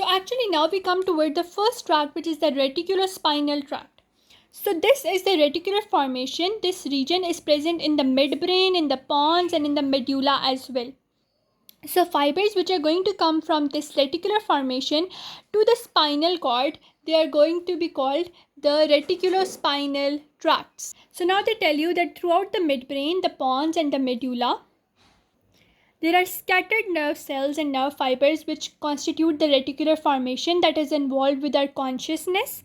So actually now we come toward the first tract, which is the reticulospinal tract. So this is the reticular formation. This region is present in the midbrain, in the pons, and in the medulla as well. So fibers which are going to come from this reticular formation to the spinal cord, they are going to be called the reticulospinal tracts. So now they tell you that throughout the midbrain, the pons, and the medulla, there are scattered nerve cells and nerve fibers which constitute the reticular formation that is involved with our consciousness.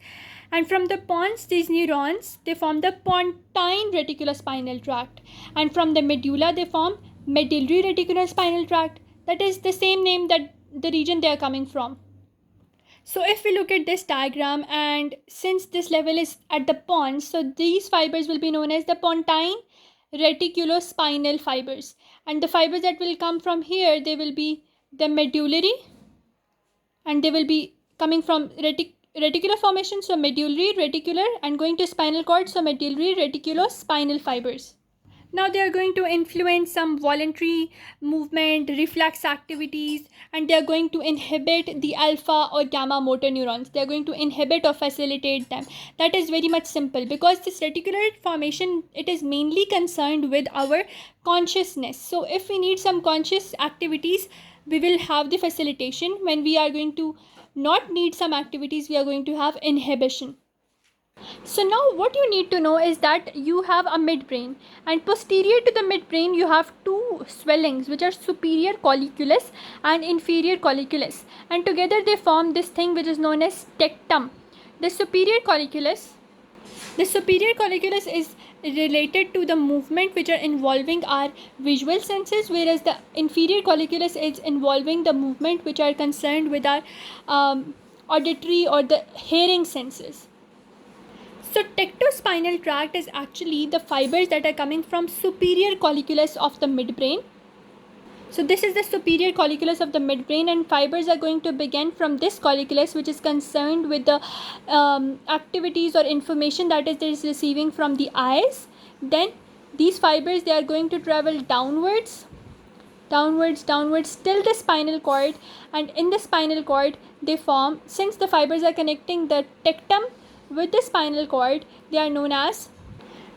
And from the pons, these neurons, they form the pontine reticulospinal tract. And from the medulla, they form medullary reticulospinal tract. That is the same name that the region they are coming from. So if we look at this diagram, and since this level is at the pons, so these fibers will be known as the pontine reticulospinal fibers, and the fibers that will come from here, they will be the medullary, and they will be coming from reticular formation, so medullary, reticular, and going to spinal cord, so medullary reticulospinal fibers. Now they are going to influence some voluntary movement, reflex activities, and they are going to inhibit the alpha or gamma motor neurons. They are going to inhibit or facilitate them. That is very much simple, because this reticular formation, it is mainly concerned with our consciousness. So if we need some conscious activities, we will have the facilitation. When we are going to not need some activities, we are going to have inhibition. So now what you need to know is that you have a midbrain, and posterior to the midbrain you have two swellings which are superior colliculus and inferior colliculus, and together they form this thing which is known as tectum. The superior colliculus is related to the movement which are involving our visual senses, whereas the inferior colliculus is involving the movement which are concerned with our auditory or the hearing senses. So tectospinal tract is actually the fibers that are coming from superior colliculus of the midbrain. So this is the superior colliculus of the midbrain, and fibers are going to begin from this colliculus, which is concerned with the activities or information that it is receiving from the eyes. Then these fibers, they are going to travel downwards till the spinal cord, and in the spinal cord they form, since the fibers are connecting the tectum with the spinal cord, they are known as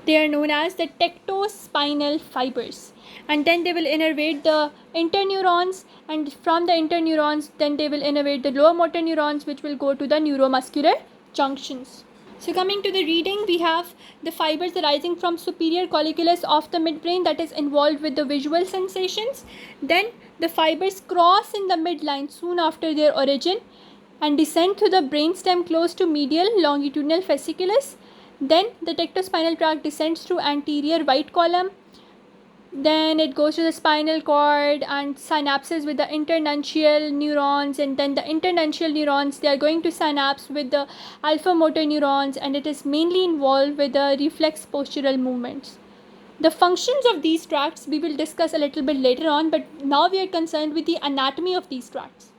the tectospinal fibers. And then they will innervate the interneurons, and from the interneurons then they will innervate the lower motor neurons, which will go to the neuromuscular junctions. So coming to the reading, we have the fibers arising from superior colliculus of the midbrain that is involved with the visual sensations. Then the fibers cross in the midline soon after their origin and descend through the brainstem close to medial longitudinal fasciculus. Then the tectospinal tract descends through anterior white column. Then it goes to the spinal cord and synapses with the internuntial neurons, and then the internuntial neurons, they are going to synapse with the alpha motor neurons, and it is mainly involved with the reflex postural movements. The functions of these tracts we will discuss a little bit later on, but now we are concerned with the anatomy of these tracts.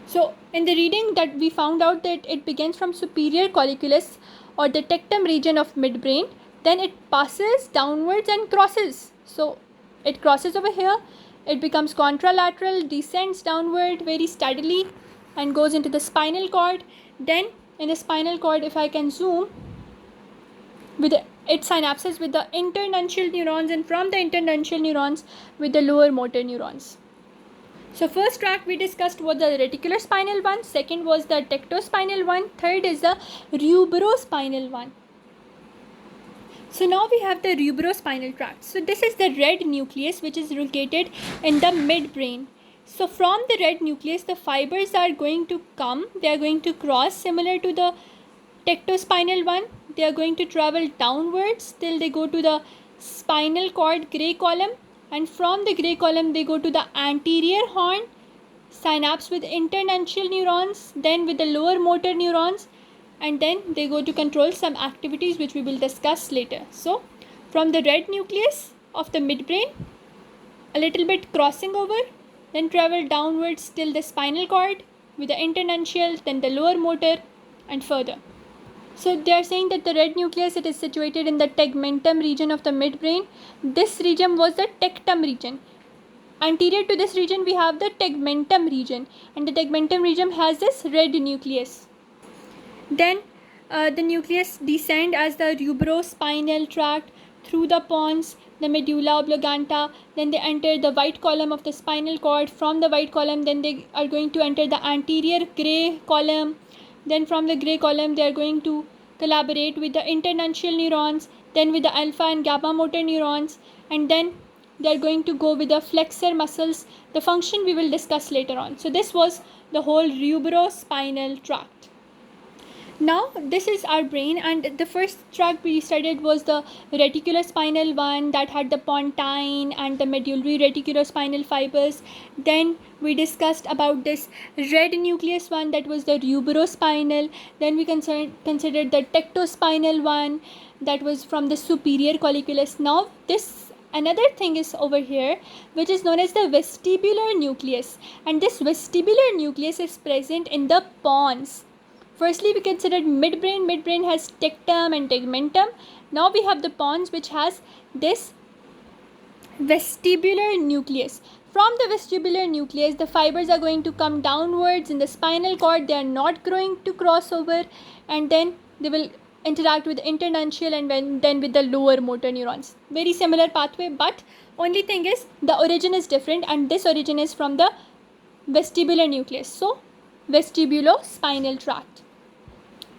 So in the reading that we found out that it begins from superior colliculus or the tectum region of midbrain, then it passes downwards and crosses. So it crosses over here, it becomes contralateral, descends downward very steadily and goes into the spinal cord. Then in the spinal cord, if I can zoom, it synapses with the internuntial neurons, and from the internuntial neurons with the lower motor neurons. So first tract we discussed was the reticular spinal one, second was the tectospinal one, third is the rubrospinal one. So now we have the rubrospinal tract. So this is the red nucleus which is located in the midbrain. So from the red nucleus, the fibers are going to come, they are going to cross similar to the tectospinal one. They are going to travel downwards till they go to the spinal cord gray column, and from the gray column they go to the anterior horn, synapse with internuntial neurons, then with the lower motor neurons, and then they go to control some activities which we will discuss later. So from the red nucleus of the midbrain, a little bit crossing over, then travel downwards till the spinal cord with the internuntial, then the lower motor, and further. So they are saying that the red nucleus, it is situated in the tegmentum region of the midbrain. This region was the tectum region. Anterior to this region we have the tegmentum region, and the tegmentum region has this red nucleus. Then the nucleus descend as the rubrospinal tract through the pons, the medulla oblongata, then they enter the white column of the spinal cord. From the white column then they are going to enter the anterior gray column. Then from the gray column they are going to collaborate with the internuncial neurons, then with the alpha and gamma motor neurons, and then they are going to go with the flexor muscles. The function we will discuss later on. So this was the whole rubrospinal tract. Now this is our brain, and the first tract we studied was the reticulospinal one that had the pontine and the medullary reticulospinal fibers. Then we discussed about this red nucleus one, that was the rubrospinal. Then we considered the tectospinal one, that was from the superior colliculus. Now this another thing is over here, which is known as the vestibular nucleus, and this vestibular nucleus is present in the pons. Firstly, we considered midbrain. Midbrain has tectum and tegmentum. Now we have the pons, which has this vestibular nucleus. From the vestibular nucleus, the fibers are going to come downwards in the spinal cord. They are not going to cross over, and then they will interact with the internuncial and then with the lower motor neurons. Very similar pathway, but only thing is the origin is different, and this origin is from the vestibular nucleus. So vestibulospinal tract.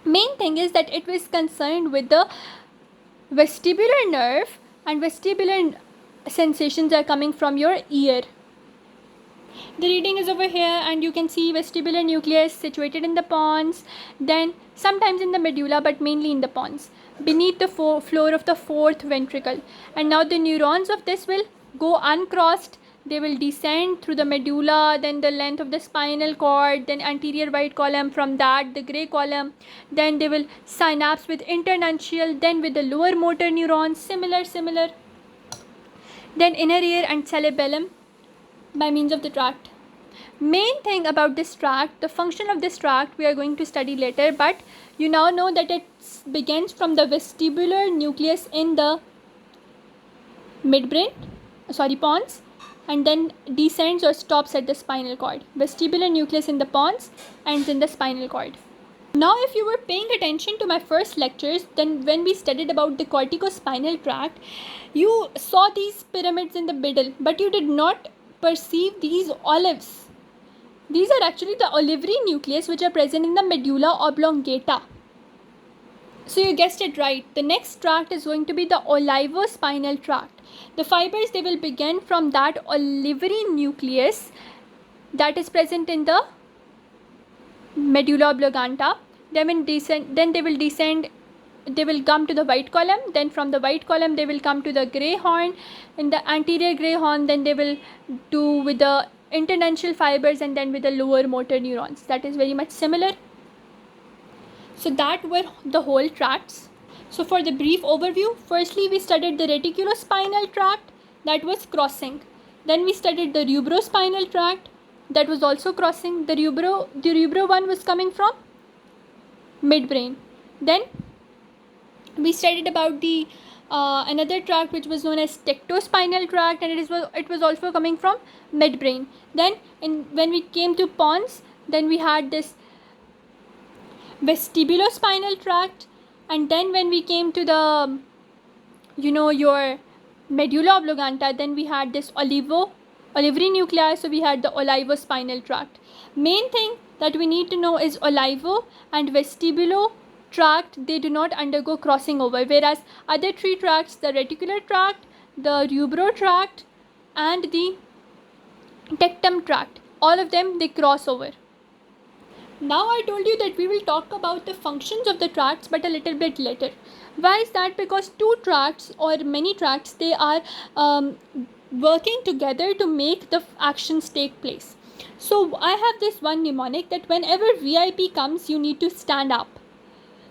Main thing is that it was concerned with the vestibular nerve, and vestibular sensations are coming from your ear. The reading is over here, and you can see vestibular nucleus situated in the pons, then sometimes in the medulla, but mainly in the pons, beneath the floor of the fourth ventricle. And now the neurons of this will go uncrossed. They will descend through the medulla, then the length of the spinal cord, then anterior white column, from that the gray column, then they will synapse with internuncial, then with the lower motor neurons, similar, then inner ear and cerebellum by means of the tract. Main thing about this tract, the function of this tract we are going to study later, but you now know that it begins from the vestibular nucleus in the pons, and then descends or stops at the spinal cord. Vestibular nucleus in the pons, ends in the spinal cord. Now if you were paying attention to my first lectures, then when we studied about the corticospinal tract, you saw these pyramids in the middle, but you did not perceive these olives. These are actually the olivary nucleus which are present in the medulla oblongata. So you guessed it right. The next tract is going to be the olivospinal tract. The fibers, they will begin from that olivary nucleus that is present in the medulla oblongata. Then they will descend. They will come to the white column. Then from the white column they will come to the grey horn. In the anterior grey horn, then they will do with the internuncial fibers and then with the lower motor neurons. That is very much similar. So that were the whole tracts. So for the brief overview, firstly we studied the reticulospinal tract, that was crossing. Then we studied the rubrospinal tract, that was also crossing. The rubro one was coming from midbrain. Then we studied about the another tract which was known as tectospinal tract, and it was also coming from midbrain. Then when we came to pons, then we had this vestibulospinal tract, and then when we came to the your medulla oblongata, then we had this olivary nuclei, so we had the olivospinal tract. Main thing that we need to know is olivo and vestibulo tract, they do not undergo crossing over, whereas other three tracts, the reticular tract, the rubro tract and the tectum tract, all of them they cross over. Now I told you that we will talk about the functions of the tracts, but a little bit later. Why is that? Because two tracts or many tracts, they are working together to make the actions take place. So I have this one mnemonic that whenever VIP comes, you need to stand up.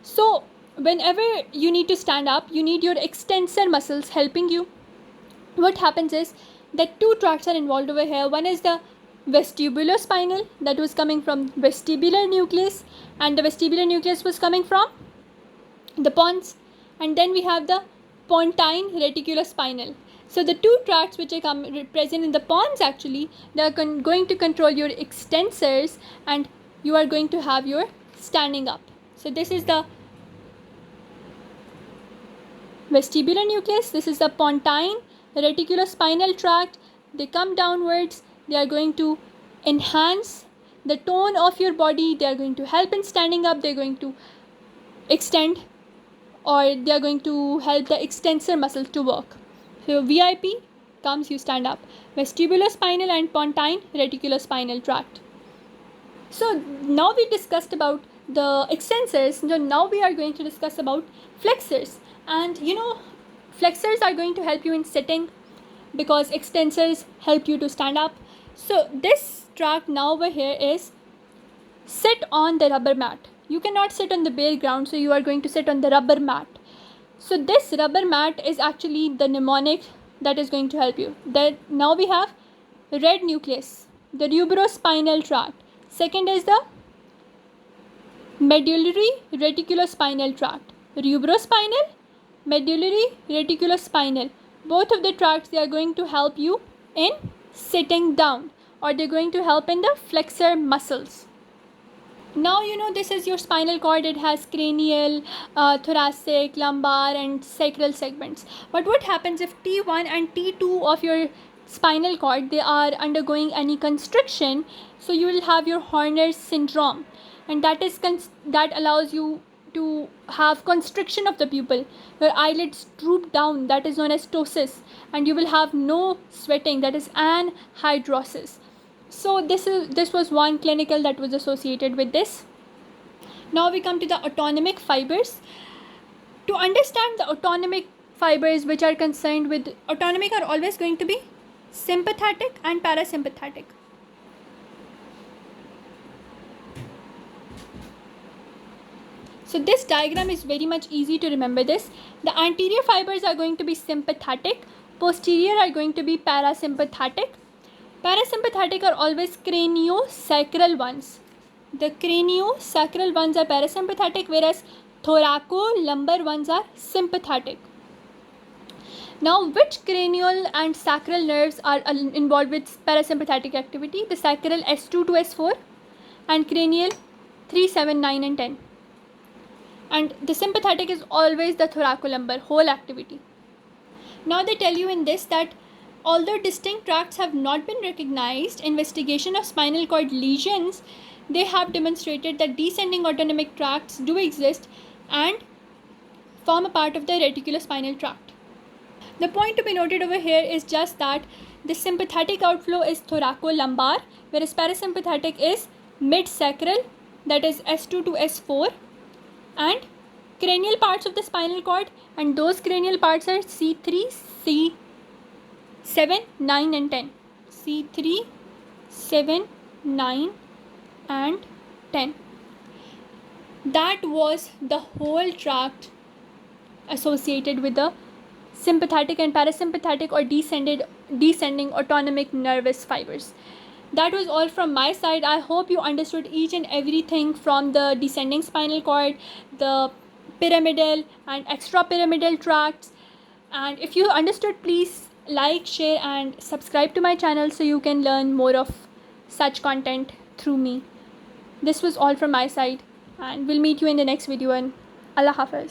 So whenever you need to stand up, you need your extensor muscles helping you. What happens is that two tracts are involved over here. One is the vestibulospinal, that was coming from vestibular nucleus, and the vestibular nucleus was coming from the pons. And then we have the pontine reticulospinal, So the two tracts which are present in the pons, actually, they are going to control your extensors, and you are going to have your standing up. So this is the vestibular nucleus, this is the pontine reticulospinal tract. They come downwards, they are going to enhance the tone of your body, they are going to help in standing up, they are going to extend, or they are going to help the extensor muscles to work. So VIP comes, you stand up. Vestibulospinal and pontine reticulospinal tract. So now we discussed about the extensors. So now we are going to discuss about flexors. And flexors are going to help you in sitting, because extensors help you to stand up. So this tract now over here is sit on the rubber mat. You cannot sit on the bare ground, so you are going to sit on the rubber mat. So this rubber mat is actually the mnemonic that is going to help you. Then now we have red nucleus, the rubrospinal tract. Second is the medullary reticulospinal tract. Rubrospinal, medullary reticulospinal. Both of the tracts, they are going to help you in sitting down, or they're going to help in the flexor muscles. Now this is your spinal cord. It has cranial, thoracic, lumbar and sacral segments. But what happens if T1 and T2 of your spinal cord, they are undergoing any constriction? So you will have your Horner's syndrome, and that allows you to have constriction of the pupil. Your eyelids droop down, that is known as ptosis, and you will have no sweating, that is anhidrosis. So this was one clinical that was associated with this. Now we come to the autonomic fibers. To understand the autonomic fibers which are concerned with autonomic, are always going to be sympathetic and parasympathetic. So this diagram is very much easy to remember this. The anterior fibers are going to be sympathetic, posterior are going to be parasympathetic. Parasympathetic are always craniosacral ones. The craniosacral ones are parasympathetic, whereas thoracolumbar ones are sympathetic. Now, which cranial and sacral nerves are involved with parasympathetic activity? The sacral S2 to S4 and cranial 3, 7, 9 and 10. And the sympathetic is always the thoracolumbar whole activity. Now they tell you in this that although distinct tracts have not been recognized, investigation of spinal cord lesions, they have demonstrated that descending autonomic tracts do exist and form a part of the reticulospinal tract. The point to be noted over here is just that the sympathetic outflow is thoracolumbar, whereas parasympathetic is mid-sacral, that is S2 to S4, and cranial parts of the spinal cord, and those cranial parts are C3, C7, 9 and 10. C3, 7, 9 and 10. That was the whole tract associated with the sympathetic and parasympathetic or descending autonomic nervous fibers. That was all from my side. I hope you understood each and everything from the descending spinal cord, the pyramidal and extrapyramidal tracts. And if you understood, please like, share and subscribe to my channel so you can learn more of such content through me. This was all from my side, and we'll meet you in the next video, and Allah Hafiz.